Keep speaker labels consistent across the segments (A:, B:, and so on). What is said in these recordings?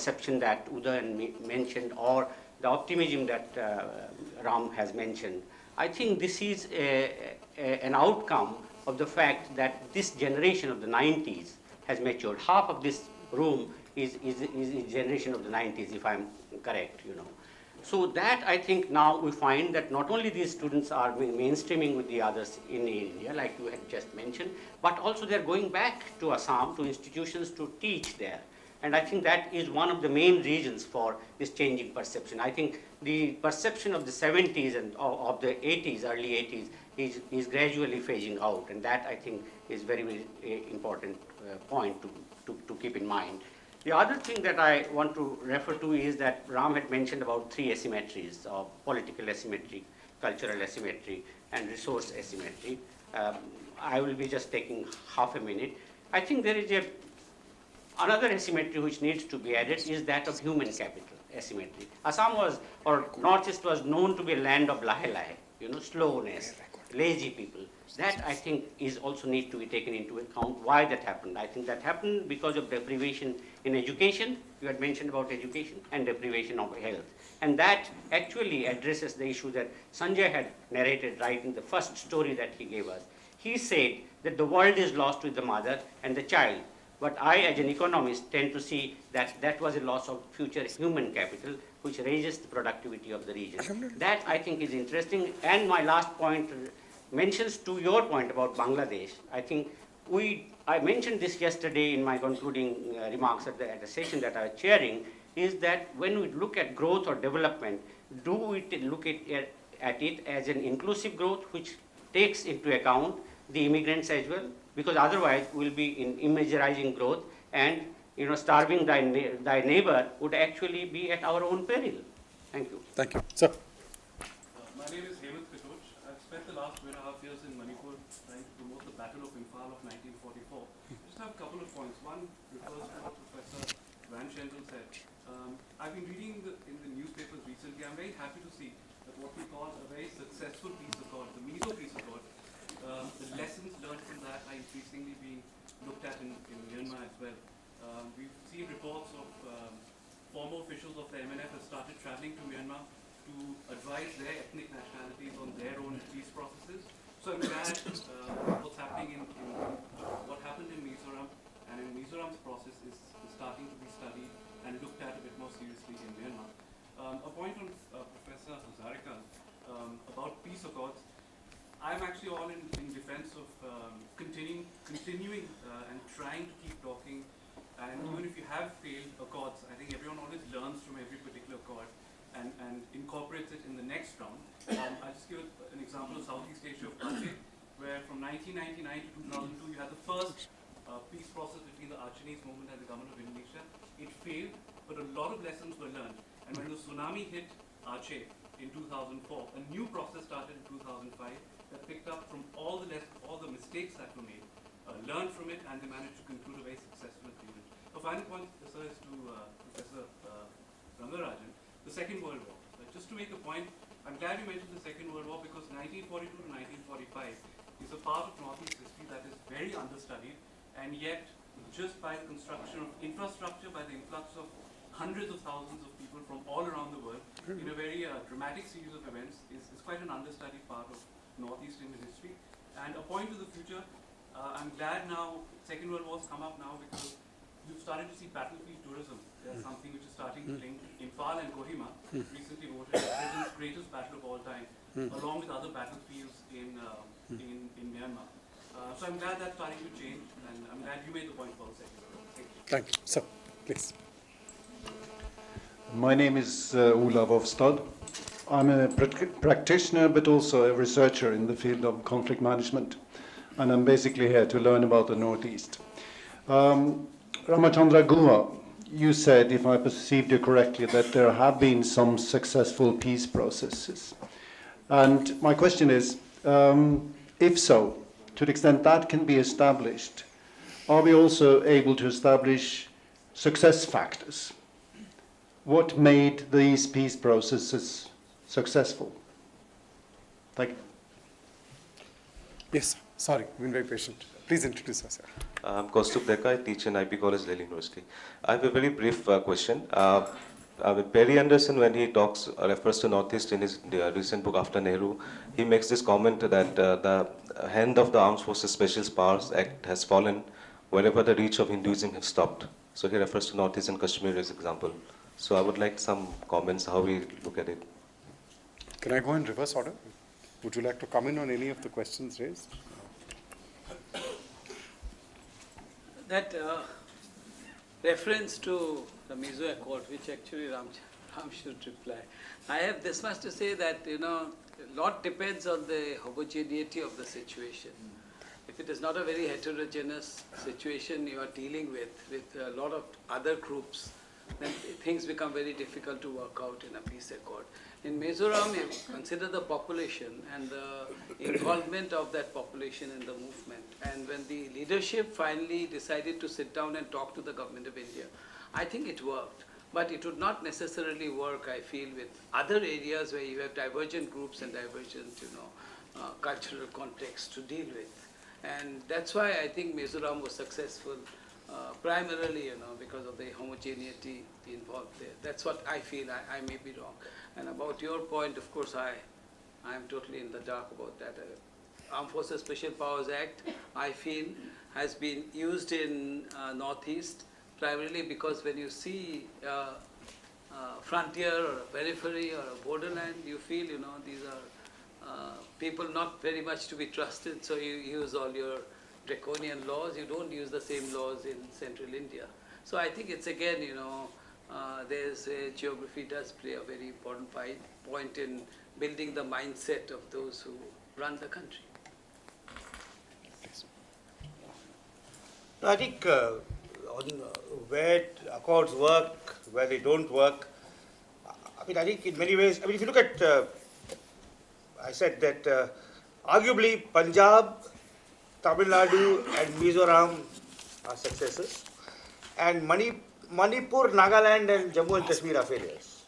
A: perception that Uday mentioned, or the optimism that Ram has mentioned, I think this is an outcome of the fact that this generation of the 90s has matured. Half of this room is generation of the 90s, if I'm correct, you know. So that I think now we find that not only these students are mainstreaming with the others in India, like you had just mentioned, but also they're going back to Assam, to institutions to teach there. And I think that is one of the main reasons for this changing perception. I think the perception of the 70s and of the 80s, early 80s, is gradually phasing out. And that I think is very, very important point to keep in mind. The other thing that I want to refer to is that Ram had mentioned about three asymmetries of political asymmetry, cultural asymmetry, and resource asymmetry. I will be just taking half a minute. I think there is another asymmetry which needs to be added is that of human capital asymmetry. Assam was, or Northeast was known to be a land of lahe, you know, slowness, lazy people. That I think is also need to be taken into account why that happened. I think that happened because of deprivation in education. You had mentioned about education and deprivation of health. And that actually addresses the issue that Sanjay had narrated right in the first story that he gave us. He said that the world is lost with the mother and the child. But I, as an economist, tend to see that that was a loss of future human capital, which raises the productivity of the region. That I think is interesting. And my last point mentions to your point about Bangladesh. I think I mentioned this yesterday in my concluding remarks at the session that I was chairing, is that when we look at growth or development, do we look at it as an inclusive growth which takes into account the immigrants as well? Because otherwise we'll be in imagerizing growth, and starving thy neighbor would actually be at our own peril. Thank you.
B: Thank you. Sir.
C: My name is I've spent the last 2.5 years in Manipur trying to promote the Battle of Imphal of 1944. Just have a couple of points. One refers to what Professor Van Schendel said. I've been reading in the newspapers recently. I'm very happy to see that what we call a very successful peace accord, the Mizo peace accord, the lessons learned from that are increasingly being looked at in Myanmar as well. We've seen reports of former officials of the MNF have started traveling to Myanmar to advise their ethnic nationalities on their own peace processes. So I'm glad what's happening in what happened in Mizoram and in Mizoram's process is starting to be studied and looked at a bit more seriously in Myanmar. A point on Professor Hazarika about peace accords. I'm actually all in defense of continuing and trying to keep talking. And even if you have failed accords, I think everyone always learns from every particular accord and incorporates it in the next round. I'll just give an example of Southeast Asia of Aceh, where from 1999 to 2002 you had the first peace process between the Achenese movement and the government of Indonesia. It failed, but a lot of lessons were learned. And when the tsunami hit Aceh in 2004, a new process started in 2005 that picked up from all the mistakes that were made, learned from it, and they managed to conclude a very successful agreement. A final point, sir, is to Professor Rangarajan, the Second World War. Just to make a point, I'm glad you mentioned the Second World War because 1942 to 1945 is a part of Northeast history that is very understudied, and yet just by the construction of infrastructure, by the influx of hundreds of thousands of people from all around the world in a very dramatic series of events is quite an understudied part of Northeast Indian history. And a point to the future, I'm glad now Second World War's come up now because you've started to see battlefield tourism. There's something which is starting to link. Imphal and Kohima recently voted Britain's greatest battle of all time, along with other battlefields in Myanmar. So I'm glad that's starting to change, and I'm glad you made the point for a second.
B: Thank you. Sir, please.
D: My name is Olav Ofstad. I'm a practitioner, but also a researcher in the field of conflict management, and I'm basically here to learn about the Northeast. Ramachandra Guha, you said, if I perceived you correctly, that there have been some successful peace processes. And my question is, if so, to the extent that can be established, are we also able to establish success factors? What made these peace processes successful? Thank you.
B: Yes, sorry, been very patient. Please introduce yourself.
E: I'm Kaustubh Deka. I teach in IB College, Delhi University. I have a very brief question. Perry Anderson, when he talks, refers to Northeast in his recent book After Nehru, he makes this comment that the hand of the Armed Forces Special Powers Act has fallen wherever the reach of Hinduism has stopped. So he refers to Northeast and Kashmir as example. So I would like some comments how we look at it.
B: Can I go in reverse order? Would you like to comment on any of the questions raised?
F: That reference to the Mizo Accord, which actually Ram should reply. I have this much to say that, a lot depends on the homogeneity of the situation. If it is not a very heterogeneous situation you are dealing with a lot of other groups, then things become very difficult to work out in a peace accord. In Mizoram, you consider the population and the involvement of that population in the movement. And when the leadership finally decided to sit down and talk to the government of India, I think it worked. But it would not necessarily work, I feel, with other areas where you have divergent groups and divergent, cultural contexts to deal with. And that's why I think Mizoram was successful, primarily, because of the homogeneity involved there. That's what I feel. I may be wrong. And about your point, of course, I am totally in the dark about that. Armed Forces Special Powers Act, I feel, has been used in Northeast primarily because when you see frontier or a periphery or a borderland, you feel, these are people not very much to be trusted, so you use all your draconian laws. You don't use the same laws in central India. So I think it's again, geography does play a very important point in building the mindset of those who run the country.
G: I think where accords work, where they don't work, I think in many ways, if you look at, I said that arguably Punjab, Tamil Nadu and Mizoram are successes, and Manipur, Nagaland and Jammu and Kashmir are failures.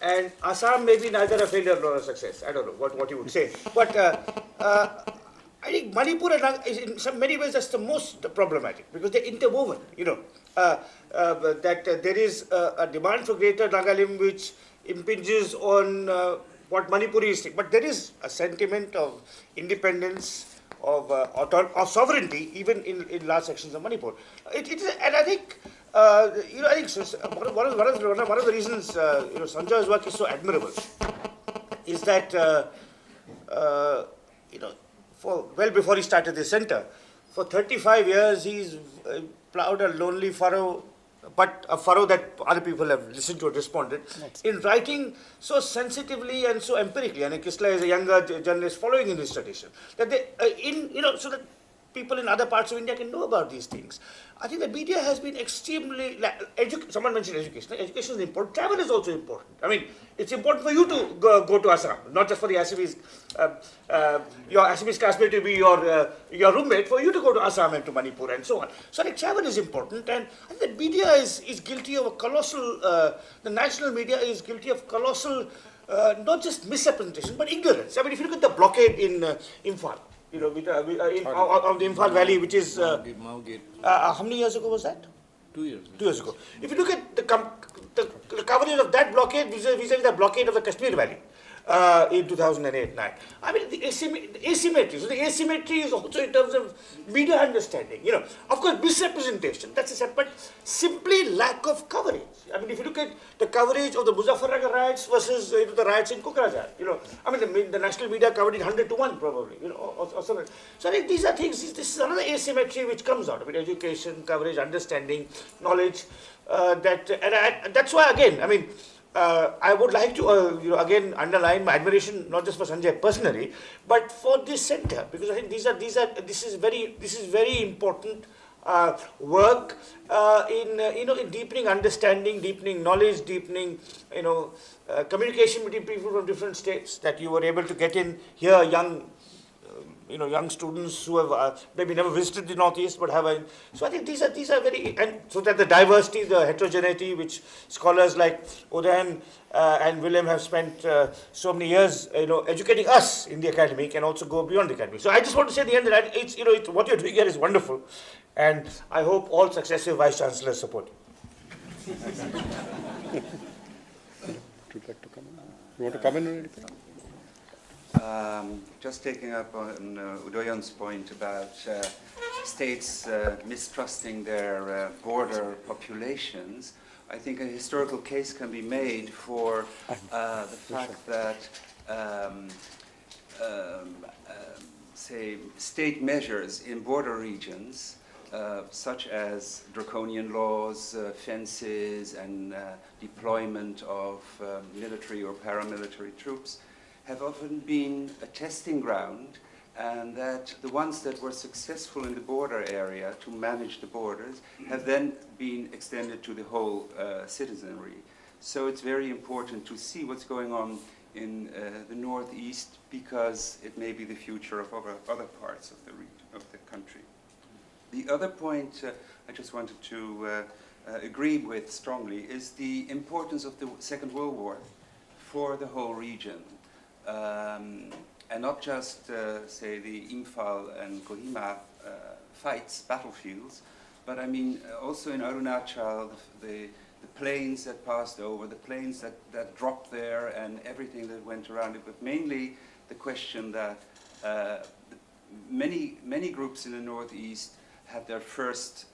G: And Assam may be neither a failure nor a success. I don't know what you would say. But I think Manipur is in some many ways that's the most problematic because they're interwoven, that there is a demand for greater Nagalim which impinges on what Manipuris think. But there is a sentiment of independence, of sovereignty, even in large sections of Manipur. It is, and I think, I think one of the reasons Sanjay's work is so admirable is that well before he started this center, for 35 years he's plowed a lonely furrow, but a furrow that other people have listened to and responded, in writing so sensitively and so empirically. And Kisla is a younger journalist following in his tradition, that they, so that people in other parts of India can know about these things. I think the media has been extremely, someone mentioned education. Education is important. Travel is also important. I mean, it's important for you to go to Assam, not just for the Assamese, your Assamese classmate to be your roommate, for you to go to Assam and to Manipur and so on. So I think travel is important, and the media is guilty of a colossal, the national media is guilty of colossal, not just misrepresentation, but ignorance. I mean, if you look at the blockade in Imphal, of the Imphal Valley, which is, how many years ago was that?
H: 2 years.
G: 2 years ago. If you look at the coverage of that blockade vis-a-vis the blockade of the Kashmir Valley in 2008-9, I mean, the asymmetry. So the asymmetry is also in terms of media understanding. Of course, misrepresentation, that's a separate, but simply lack of coverage. I mean, if you look at the coverage of the Muzaffarnagar riots versus the riots in Kokrajhar, I mean, the national media covered it 100-1 probably, or something. So I think these are things, this is another asymmetry which comes out. I mean, education, coverage, understanding, knowledge, and that's why, again, I mean, I would like to, again underline my admiration not just for Sanjay personally, but for this center, because I think this is very important work in deepening understanding, deepening knowledge, deepening communication between people from different states. That you were able to get in here young young students who have maybe never visited the Northeast but have a. So I think these are very, and so that the diversity, the heterogeneity, which scholars like Udayan and William have spent so many years, educating us in the academy, can also go beyond the academy. So I just want to say at the end that it's what you're doing here is wonderful, and I hope all successive vice chancellors support you.
B: Would you like to come in? You want to come in or anything?
H: Just taking up on Udoyan's point about states mistrusting their border populations, I think a historical case can be made for the fact that, say, state measures in border regions, such as draconian laws, fences, and deployment of military or paramilitary troops, have often been a testing ground, and that the ones that were successful in the border area to manage the borders have then been extended to the whole citizenry. So it's very important to see what's going on in the Northeast, because it may be the future of other parts of the country. The other point I just wanted to agree with strongly is the importance of the Second World War for the whole region. And not just, say, the Imphal and Kohima fights, battlefields, but I mean also in Arunachal, the planes that passed over, the planes that dropped there, and everything that went around it, but mainly the question that many groups in the Northeast had their first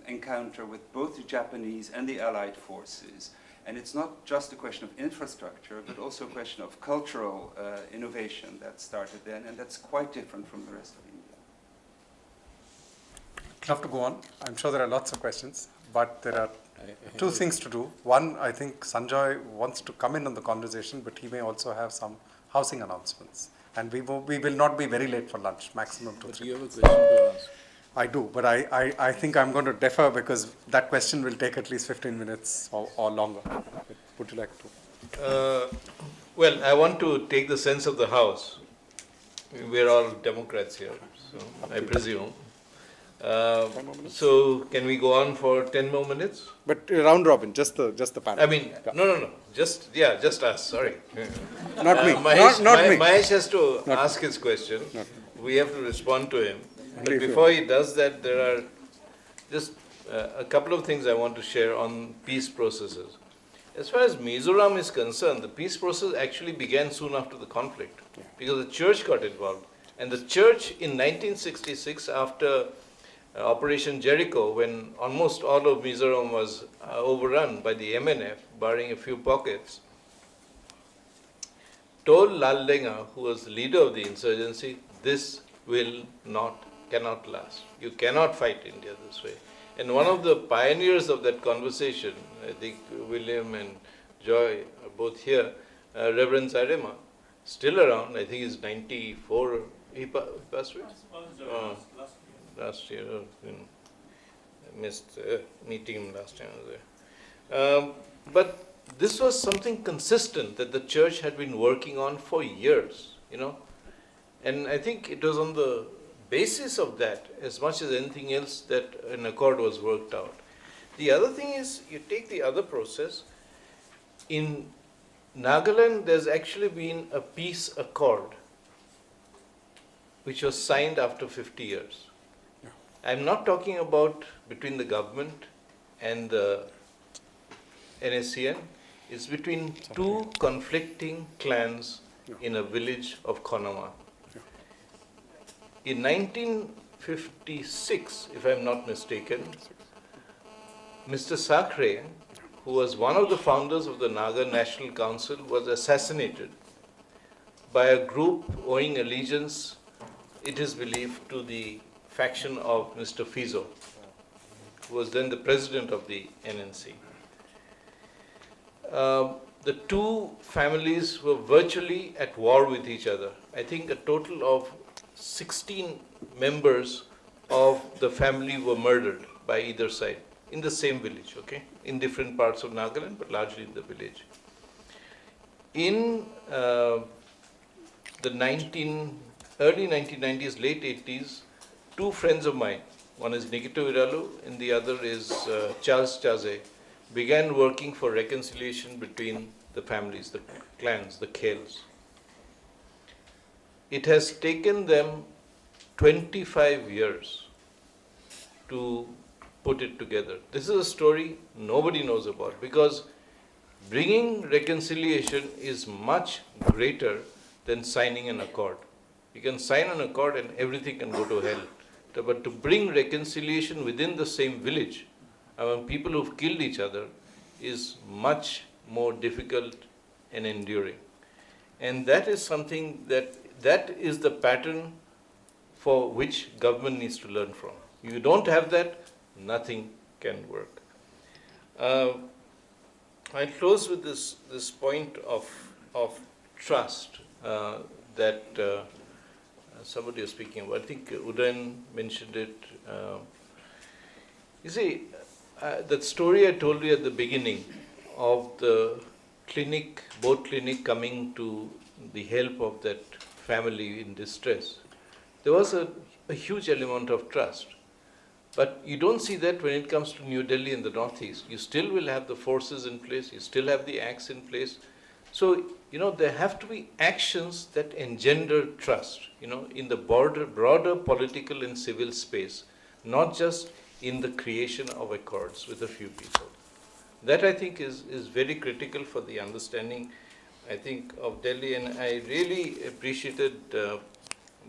H: encounter with both the Japanese and the Allied forces. And it's not just a question of infrastructure, but also a question of cultural innovation that started then, and that's quite different from the rest of India.
B: I'd love to go on. I'm sure there are lots of questions, but there are two things to do. One, I think Sanjoy wants to come in on the conversation, but he may also have some housing announcements. And we will not be very late for lunch, maximum 2-3.
I: But you have a question to ask.
B: I do, but I think I'm going to defer because that question will take at least 15 minutes or longer. Would you like to?
I: Well, I want to take the sense of the House. We're all Democrats here, so I presume. So can we go on for 10 more minutes?
B: But round robin, just the panel.
I: I mean, no. Just us, sorry.
B: Not me.
I: Mahesh,
B: not me.
I: Mahesh has to ask his question. We have to respond to him. But before he does that, there are just a couple of things I want to share on peace processes. As far as Mizoram is concerned, the peace process actually began soon after the conflict, because the church got involved. And the church in 1966, after Operation Jericho, when almost all of Mizoram was overrun by the MNF, barring a few pockets, told Lal Denga, who was the leader of the insurgency, this cannot last. You cannot fight India this way. And one of the pioneers of that conversation, I think William and Joy are both here, Reverend Zarema, still around, I think he's 94, he passed away? Last year, I missed meeting him last time I was there. But this was something consistent that the church had been working on for years, And I think it was on the basis of that, as much as anything else, that an accord was worked out. The other thing is, you take the other process. In Nagaland, there's actually been a peace accord, which was signed after 50 years. I'm not talking about between the government and the NSCN. It's between two conflicting clans in a village of Konama. In 1956, if I'm not mistaken, Mr. Sakre, who was one of the founders of the Naga National Council, was assassinated by a group owing allegiance, it is believed, to the faction of Mr. Fizo, who was then the president of the NNC. The two families were virtually at war with each other. I think a total of 16 members of the family were murdered by either side in the same village, in different parts of Nagaland, but largely in the village. In the early 1990s, late 80s, two friends of mine, one is Nikito Iralu and the other is Charles Chaze, began working for reconciliation between the families, the clans, the Khels. It has taken them 25 years to put it together. This is a story nobody knows about, because bringing reconciliation is much greater than signing an accord. You can sign an accord and everything can go to hell. But to bring reconciliation within the same village, among people who've killed each other, is much more difficult and enduring. And that is something that is the pattern for which government needs to learn from. If you don't have that, nothing can work. I'll close with this point of trust that somebody was speaking about. I think Udayan mentioned it. You see, that story I told you at the beginning of the boat clinic coming to the help of that family in distress, there was a huge element of trust. But you don't see that when it comes to New Delhi and the Northeast. You still will have the forces in place, you still have the acts in place. So, there have to be actions that engender trust, in the broader political and civil space, not just in the creation of accords with a few people. That, I think, is very critical for the understanding, I think, of Delhi. And I really appreciated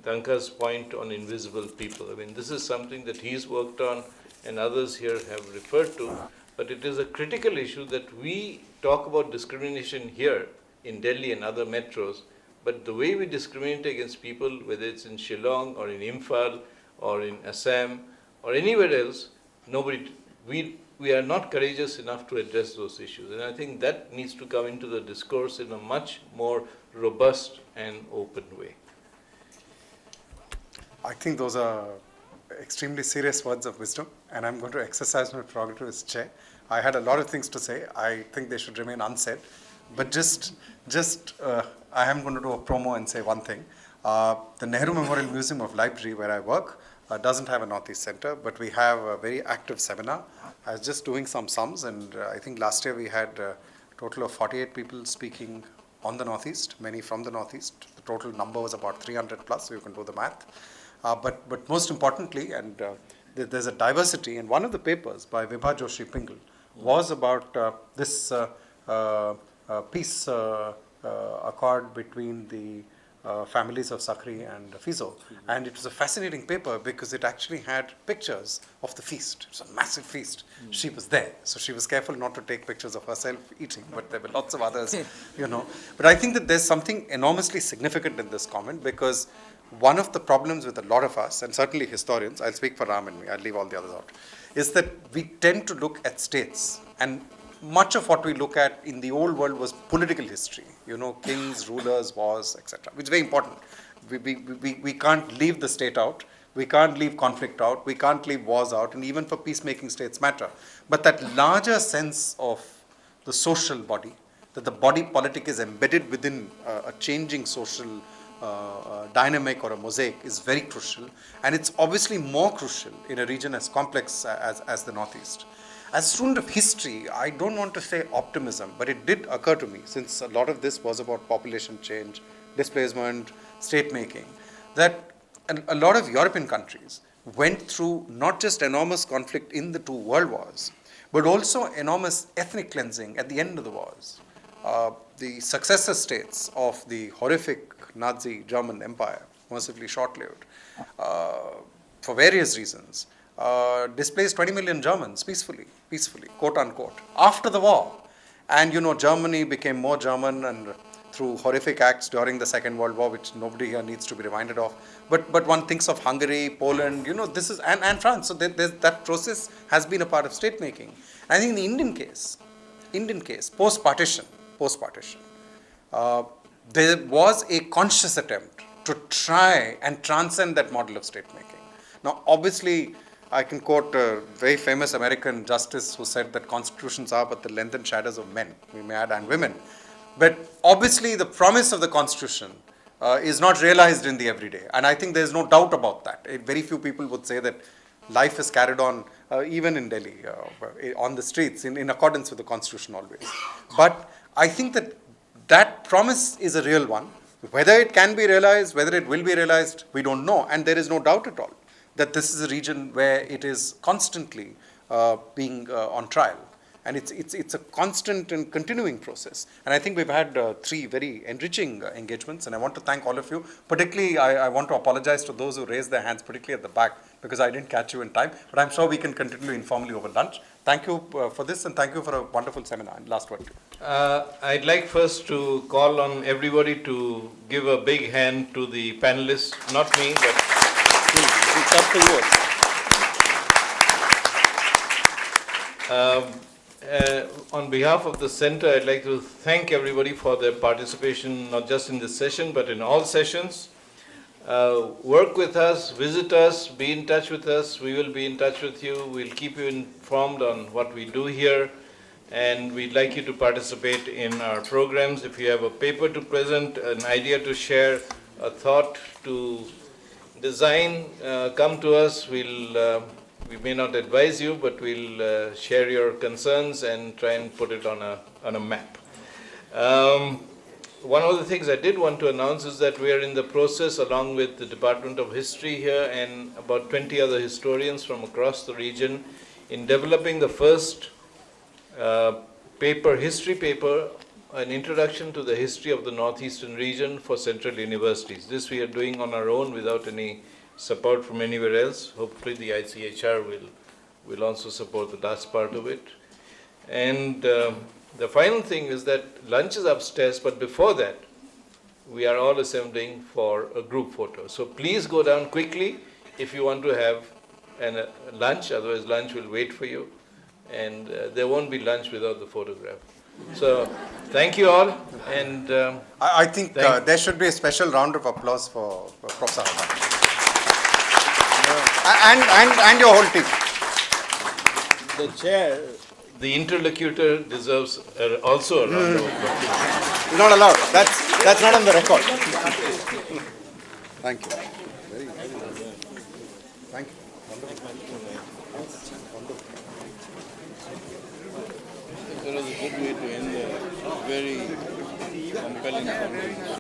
I: Danka's point on invisible people. I mean, this is something that he's worked on and others here have referred to, but it is a critical issue that we talk about discrimination here in Delhi and other metros, but the way we discriminate against people, whether it's in Shillong or in Imphal or in Assam or anywhere else, we are not courageous enough to address those issues. And I think that needs to come into the discourse in a much more robust and open way.
B: I think those are extremely serious words of wisdom, and I'm going to exercise my prerogative as chair. I had a lot of things to say. I think they should remain unsaid. But I am going to do a promo and say one thing. The Nehru Memorial Museum of Library, where I work, doesn't have a Northeast Center, but we have a very active seminar. I was just doing some sums, and I think last year we had a total of 48 people speaking on the Northeast, many from the Northeast. The total number was about 300 plus, so you can do the math. But most importantly, and there's a diversity, and one of the papers by Vibha Joshi Pingle was about this peace accord between the families of Sakri and Fizo. And it was a fascinating paper because it actually had pictures of the feast. It was a massive feast. She was there. So she was careful not to take pictures of herself eating, but there were lots of others, But I think that there's something enormously significant in this comment, because one of the problems with a lot of us, and certainly historians, I'll speak for Ram and me, I'll leave all the others out, is that we tend to look at states, and much of what we look at in the old world was political history, kings, rulers, wars, etc., which is very important. We can't leave the state out, we can't leave conflict out, we can't leave wars out, and even for peacemaking states matter. But that larger sense of the social body, that the body politic is embedded within a changing social dynamic or a mosaic, is very crucial, and it's obviously more crucial in a region as complex as the Northeast. As a student of history, I don't want to say optimism, but it did occur to me, since a lot of this was about population change, displacement, state making, that a lot of European countries went through not just enormous conflict in the two world wars, but also enormous ethnic cleansing at the end of the wars. The successor states of the horrific Nazi German Empire, mercifully short-lived, for various reasons, displaced 20 million Germans peacefully, quote unquote, after the war. And Germany became more German, and through horrific acts during the Second World War, which nobody here needs to be reminded of. But one thinks of Hungary, Poland, this is, and France. So that process has been a part of state making. I think in the Indian case, post-partition, there was a conscious attempt to try and transcend that model of state making. Now, obviously, I can quote a very famous American justice who said that constitutions are but the length and shadows of men, we may add, and women. But obviously, the promise of the Constitution is not realized in the everyday. And I think there's no doubt about that. Very few people would say that life is carried on, even in Delhi, on the streets, in accordance with the constitution always. But I think that promise is a real one. Whether it can be realized, whether it will be realized, we don't know. And there is no doubt at all that this is a region where it is constantly being on trial. And it's a constant and continuing process. And I think we've had 3 very enriching engagements, and I want to thank all of you. Particularly, I want to apologize to those who raised their hands, particularly at the back, because I didn't catch you in time. But I'm sure we can continue informally over lunch. Thank you for this, and thank you for a wonderful seminar. And last word.
I: I'd like first to call on everybody to give a big hand to the panelists, not me, but
B: It's up to you.
I: On behalf of the center, I'd like to thank everybody for their participation, not just in this session, but in all sessions. Work with us, visit us, be in touch with us. We will be in touch with you. We'll keep you informed on what we do here, and we'd like you to participate in our programs. If you have a paper to present, an idea to share, a thought to design, come to us. We may not advise you, but we'll share your concerns and try and put it on a map. One of the things I did want to announce is that we are in the process, along with the Department of History here and about 20 other historians from across the region, in developing the first history paper, an introduction to the history of the northeastern region for central universities. This we are doing on our own without any support from anywhere else. Hopefully the ICHR will also support the last part of it. And the final thing is that lunch is upstairs, but before that, we are all assembling for a group photo. So please go down quickly if you want to have lunch, otherwise lunch will wait for you. And there won't be lunch without the photograph. So thank you all. And
B: I think there should be a special round of applause for Professor Harman. And your whole team.
I: the chair, the interlocutor deserves also a round of applause.
B: Not allowed. That's not on the record. Thank you. Thank you.
I: That was a good way to end a very compelling conversation.